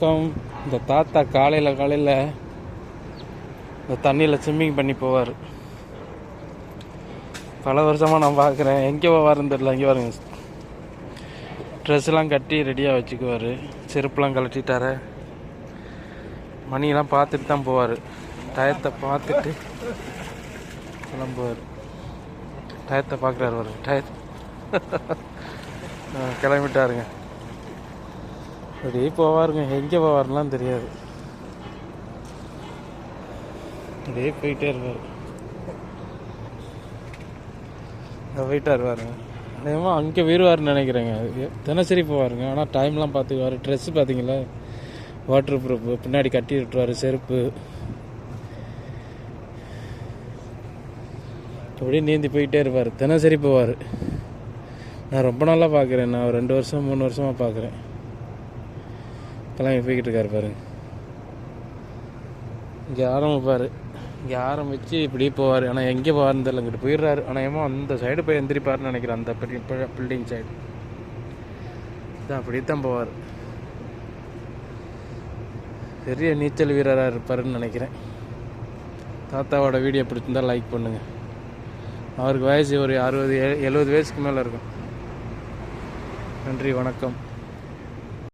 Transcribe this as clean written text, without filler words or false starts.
வணக்கம். இந்த தாத்தா காலையில் இந்த தண்ணியில் ஸ்விம்மிங் பண்ணி போவார். பல வருஷமாக நான் பார்க்குறேன். எங்கே போவாருன்னு தெரியல. எங்கே பாருங்க, ட்ரெஸ்லாம் கட்டி ரெடியாக வச்சுக்குவார். செருப்புலாம் கழட்டிட்டார. மணியெல்லாம் பார்த்துட்டு தான் போவார். டயத்தை பார்த்துட்டு கிளம்புவார். டயத்தை பார்க்குறாரு. டயத்தை கிளம்பிட்டாருங்க. அப்படியே போவாருங்க. எங்கே போவாருலாம் தெரியாது. அப்படியே போயிட்டே இருப்பார். போயிட்டார் பாருங்க. அதேமா அங்கே போயிடுவார்னு நினைக்கிறேங்க. தினசரி போவாருங்க. ஆனால் டைம்லாம் பார்த்துக்குவார். ட்ரெஸ்ஸு பார்த்தீங்களா, வாட்டர் ப்ரூஃப், பின்னாடி கட்டி விட்டுருவார் செருப்பு. அப்படியே நீந்தி போயிட்டே இருப்பார். தினசரி போவார். நான் ரொம்ப நாளாக பார்க்குறேன். நான் 2 வருஷம் 3 வருஷமாக பார்க்குறேன். கிளம்பி போய்கிட்டு இருக்காரு பாருங்க. இங்கே ஆரம்பிப்பார். இங்கே ஆரம்பித்து இப்படியே போவார். ஆனால் எங்கே போவார்னு தெரியல. இங்கிட்டு போயிடுறாரு. ஆனால் ஏமா அந்த சைடு போய் எந்திரிப்பார்னு நினைக்கிறேன். அந்த பில்டிங் சைடு தான் அப்படியே தான் போவார். பெரிய நீச்சல் வீரராக இருப்பாருன்னு நினைக்கிறேன். தாத்தாவோட வீடியோ பிடிச்சிருந்தால் லைக் பண்ணுங்கள். அவருக்கு வயசு ஒரு 60-70 வயசுக்கு மேலே இருக்கும். நன்றி, வணக்கம்.